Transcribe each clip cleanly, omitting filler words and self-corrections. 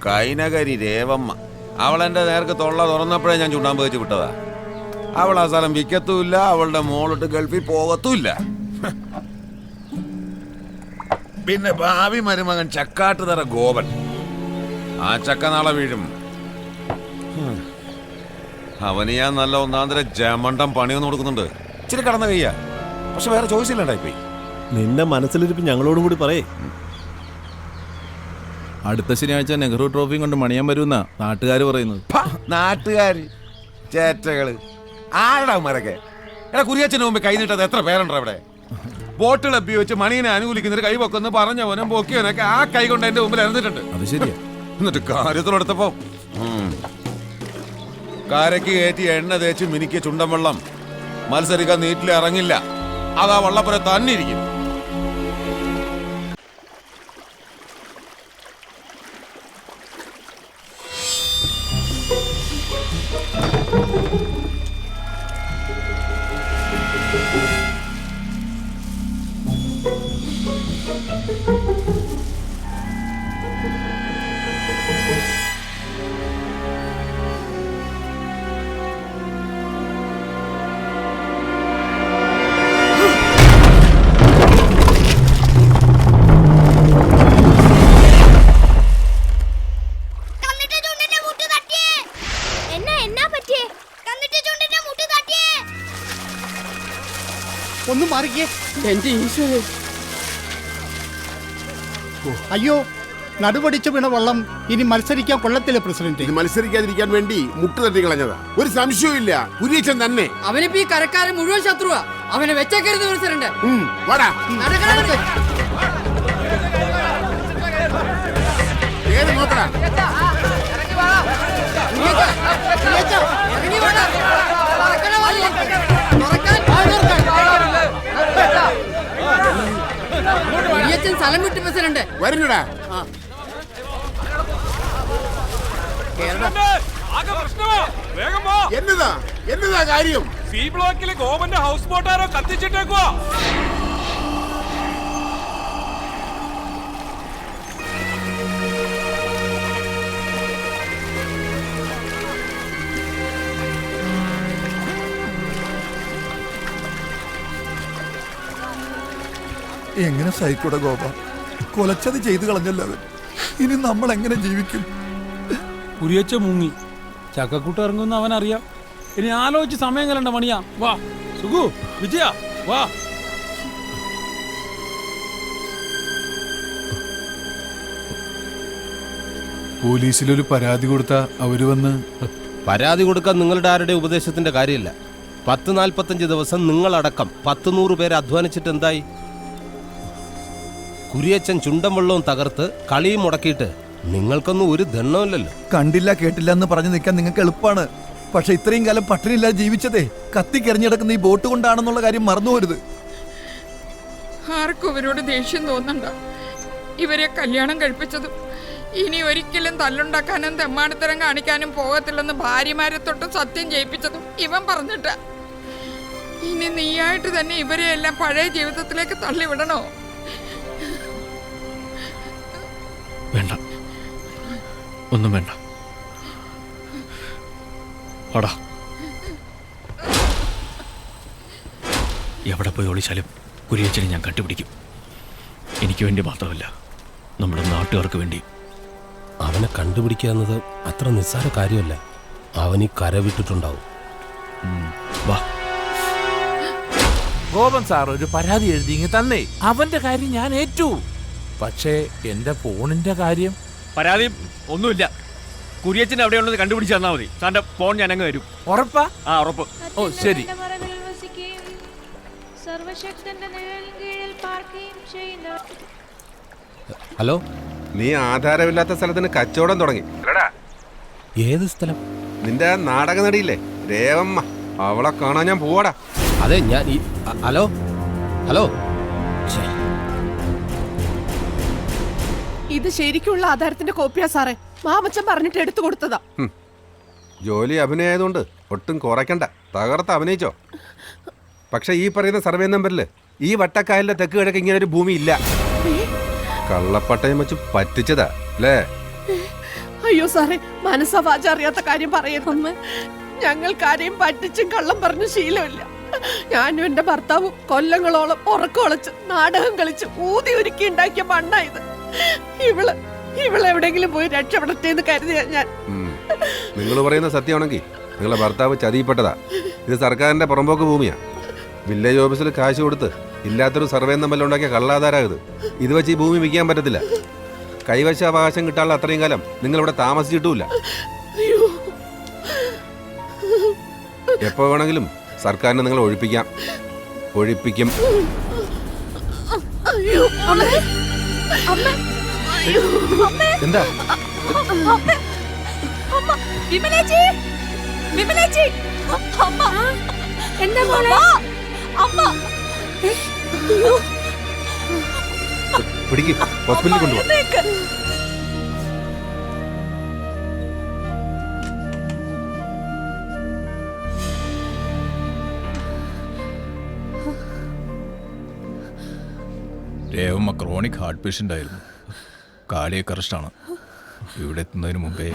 കൈനകരി രേവമ്മ. അവളെന്റെ നേർക്ക് തൊള്ള തുറന്നപ്പോഴേ ഞാൻ ചുണ്ടാമ്പ് വെച്ച് വിട്ടതാ. അവൾ ആ സ്ഥലം വിൽക്കത്തുമില്ല, അവളുടെ മോളിട്ട് ഗൾഫിൽ പോകത്തുമില്ല. പിന്നെ ഭാവി മരുമകൻ ചക്കാട്ടുതറ ഗോപൻ, ആ ചക്ക നാളെ വീഴും. അവന് ഞാൻ നല്ല ഒന്നാന്തര ജമണ്ടം പണിയൊന്നും കൊടുക്കുന്നുണ്ട്. ഇച്ചിരി കടന്ന കയ്യാ, പക്ഷെ വേറെ ചോയ്സ് ഇല്ലണ്ടായിപ്പോയി. നിന്റെ മനസ്സിലിരിപ്പ് ഞങ്ങളോടും കൂടി പറയേ. അടുത്ത ശനിയാഴ്ച നെഹ്റു ട്രോഫിയും കൊണ്ട് മണിയാൻ വരുമെന്നാ നാട്ടുകാർ പറയുന്നത്. നാട്ടുകാര് ചേറ്റകള് ആരുടെ അവന്മാരൊക്കെ? എടാ, കുരിയച്ചന് മുമ്പ് കൈ നീട്ടത് എത്ര പേരുണ്ടോ അവിടെ? ബോട്ടുകൾ എപ്പി വെച്ച് മണീനെ അനുകൂലിക്കുന്നൊരു കൈ പൊക്കൊന്ന് പറഞ്ഞവനും പൊക്കിയവനൊക്കെ ആ കൈ കൊണ്ട് എന്റെ മുമ്പിൽ ഇറന്നിട്ടുണ്ട്. അത് ശരിയാ. എന്നിട്ട് കാര്യത്തിലെടുത്തപ്പോ കാരയ്ക്ക് കയറ്റി എണ്ണ തേച്ച് മിനിക്ക് ചുണ്ടൻ വെള്ളം മത്സരിക്കാൻ നീറ്റിൽ ഇറങ്ങില്ല. അതാ വള്ളപ്പുര തന്നെ ഇരിക്കും. ഒന്ന് മാറിക്കേ. എന്റെ ഈശ്വരൻ, അയ്യോ, നടുപടിച്ചു വീണ വള്ളം ഇനി മത്സരിക്കാൻ കൊള്ളത്തില്ല പ്രസിഡന്റ്. ഇത് മത്സരിക്കാതിരിക്കാൻ വേണ്ടി മുട്ട് തട്ടി കളഞ്ഞതാ. ഒരു സംശയവും കുര്യച്ചൻ തന്നെ. അവനിപ്പോ ഈ കരക്കാരൻ മുഴുവൻ ശത്രുവാ. അവനെ വെച്ചേക്കരുത് പ്രസിഡന്റ്. വാടാ. നോക്കടാ. സ്ഥലം വിട്ട് പ്രസിഡന്റ് വരുന്നടാ. എന്നതാ കാര്യം? സി ബ്ലോക്കിലെ ഗോപന്റെ ഹൗസ് ബോട്ടാരോ കത്തിച്ചിട്ടേക്കുവാ. എങ്ങനെ സഹിക്കൂടെ ഗോപ? കൊലച്ചത് ചെയ്തു കളഞ്ഞല്ലോ അവൻ. ഇനി നമ്മൾ എങ്ങനെ ജീവിക്കും? കുരിയച്ച മുങ്ങി, ചക്കക്കൂട്ട് ഇറങ്ങുന്ന അവൻ അറിയാം. ഇനി ആലോചിച്ച് സമയം കലണ്ട മണിയാ. വാ സുഖു, വിജയ വാ. പോലീസിലൊരു പരാതി കൊടുത്താ അവര് വന്ന്. പരാതി കൊടുക്കാൻ നിങ്ങളുടെ ആരുടെ ഉപദേശത്തിന്റെ കാര്യമില്ല. 10-45 ദിവസം നിങ്ങളടക്കം 100 പേര് അധ്വാനിച്ചിട്ട് എന്തായി? കുരിയച്ചൻ ചുണ്ടൻ വെള്ളവും തകർത്ത് കളിയും മുടക്കിയിട്ട് നിങ്ങൾക്കൊന്നും ഒരു ദണ്ണമില്ലല്ലോ. കണ്ടില്ല കേട്ടില്ല എന്ന് പറഞ്ഞു നിൽക്കാൻ നിങ്ങൾക്ക് എളുപ്പമാണ്. പക്ഷെ ഇത്രയും കാലം പട്ടിണിയില്ലാതെ ജീവിച്ചതേ കത്തിക്കെറിഞ്ഞിടക്കുന്ന ഈ ബോട്ട് കൊണ്ടാണെന്നുള്ള കാര്യം മറന്നുപോരുത്. ആർക്കും ഇവരോട് ദേഷ്യം തോന്നണ്ട. ഇവരെ കല്യാണം കഴിപ്പിച്ചതും ഇനി ഒരിക്കലും തല്ലുണ്ടാക്കാനും തെമ്മാടിത്തരം കാണിക്കാനും പോകത്തില്ലെന്ന് ഭാര്യമാരെ തൊട്ട് സത്യം ചെയ്യിപ്പിച്ചതും ഇവൻ പറഞ്ഞിട്ട. ഇനി നീയായിട്ട് തന്നെ ഇവരെ എല്ലാം പഴയ ജീവിതത്തിലേക്ക് തള്ളിവിടണോ? വേണ്ട, ഒന്നും വേണ്ട. ഓടാ, എവിടെ പോയി ഒളിച്ചാലും കുരിയച്ചനെ ഞാൻ കണ്ടുപിടിക്കും. എനിക്ക് വേണ്ടി മാത്രമല്ല, നമ്മുടെ നാട്ടുകാർക്ക് വേണ്ടി. അവനെ കണ്ടുപിടിക്കുക എന്നത് അത്ര നിസ്സാര കാര്യമല്ല. അവൻ ഈ കര വിട്ടിട്ടുണ്ടാവും. വാ. ഗോപൻ സാർ ഒരു പരാതി എഴുതി തന്നെ. അവന്റെ കാര്യം ഞാൻ ഏറ്റു. പക്ഷേ എന്റെ ഫോണിന്റെ കാര്യം. പരാതി ഒന്നുമില്ല. കുരിയച്ചൻ എവിടെയുള്ളത് കണ്ടുപിടിച്ച് തന്നാൽ മതി. സാറിന്റെ ഫോൺ ഞാൻ അങ്ങ് തരും. ഉറപ്പാ? ആ, ഉറപ്പ്. ഓ ശരി. ഹലോ, നീ ആധാരമില്ലാത്ത സ്ഥലത്തിന് കച്ചവടം തുടങ്ങി. ഏത് സ്ഥലം? നിന്റെ നാടക നടിയില്ലേ രേവമ്മ, അവളെ കാണാൻ ഞാൻ പോവാടാ. അതെ, ഞാൻ ഹലോ ഹലോ. ഇത് ശരിക്കുള്ള ആധാരത്തിന്റെ കോപ്പിയാ സാറേ. മാമച്ചൻ പറഞ്ഞിട്ട് എടുത്തു കൊടുത്തതാ. ജോലി അഭിനയമായതുകൊണ്ട് ഒട്ടും കുറയ്ക്കണ്ട. തകർത്ത് അഭിനയിച്ചോ. പക്ഷെ ഈ പറയുന്ന സർവേ നമ്പറിൽ ഈ വട്ടക്കായലിന്റെ തെക്ക് കിഴക്ക് ഇങ്ങനെ ഒരു ഭൂമി ഇല്ല. കള്ളപ്പട്ടയം വെച്ച് പറ്റിച്ചതാ അല്ലേ? അയ്യോ സാറേ, മനസ്സവാച അറിയാത്ത കാര്യം പറയരുതെന്ന്. ഞങ്ങൾക്കാരെയും പറ്റിച്ചും കള്ളം പറഞ്ഞു ശീലമില്ല. ഞാനും എന്റെ ഭർത്താവും കൊല്ലങ്ങളോളം ഉറക്കമൊളച്ച് നാടകം കളിച്ച് ഊതി ഒരുക്കി ഉണ്ടാക്കിയ മണ്ണായത്. ഇവളെവിടെങ്കിലും പോയി രക്ഷപ്പെടട്ടെ എന്ന് കരുതിയ ഞാൻ. നിങ്ങൾ പറയുന്ന സത്യമാണെങ്കിൽ നിങ്ങളെ ഭർത്താവ് ചതിയിൽപ്പെട്ടതാ. ഇത് സർക്കാരിന്റെ പുറമ്പോക്ക് ഭൂമിയാ. വില്ലേജ് ഓഫീസിൽ കാശ് കൊടുത്ത് ഇല്ലാത്തൊരു സർവേ നമ്പർ ഉണ്ടാക്കിയ കള്ളാധാരായത്. ഇത് വെച്ച് ഈ ഭൂമി വിൽക്കാൻ പറ്റത്തില്ല. കൈവശാവകാശം കിട്ടാനുള്ള അത്രയും കാലം നിങ്ങൾ ഇവിടെ താമസിച്ചിട്ടുമില്ല. എപ്പോ വേണമെങ്കിലും സർക്കാരിനെ നിങ്ങൾ ഒഴിപ്പിക്കും. എന്താ പിടിക്ക്, ഹോസ്പിറ്റലിൽ കൊണ്ടുപോകാം. രേവമ്മ ക്രോണിക് ഹാർട്ട് പേഷ്യൻ്റ് ആയിരുന്നു. കാർഡിയക് അറസ്റ്റാണ്. ഇവിടെ എത്തുന്നതിന് മുമ്പേ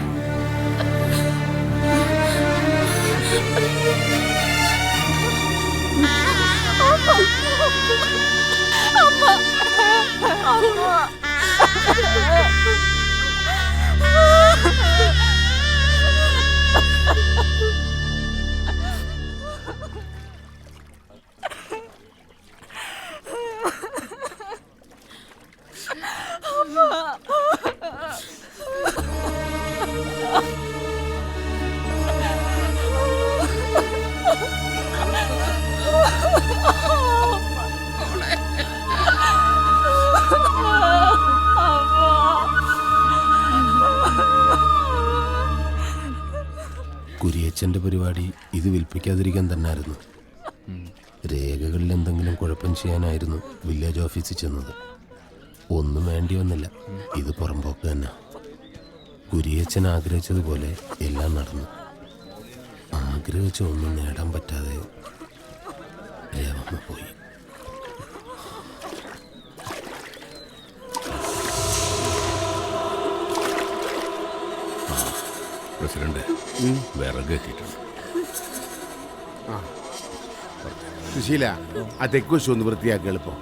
കുരിയച്ചൻ്റെ പരിപാടി ഇത് വിൽപ്പിക്കാതിരിക്കാൻ തന്നെയായിരുന്നു. രേഖകളിൽ എന്തെങ്കിലും കുഴപ്പം ചെയ്യാനായിരുന്നു വില്ലേജ് ഓഫീസിൽ ചെന്നത്. ഒന്നും വേണ്ടി വന്നില്ല. ഇത് പുറമ്പോക്ക് തന്നെ. കുരിയച്ചൻ ആഗ്രഹിച്ചതുപോലെ എല്ലാം നടന്നു. ആഗ്രഹിച്ച ഒന്നും നേടാൻ പറ്റാതെ രേവമ്മ പോയി. പ്രസിഡന്റ് വിറക് എത്തിയിട്ടുണ്ട്. സുശീല, ആ തെക്കുവശം ഒന്ന് വൃത്തിയാക്കി എളുപ്പം.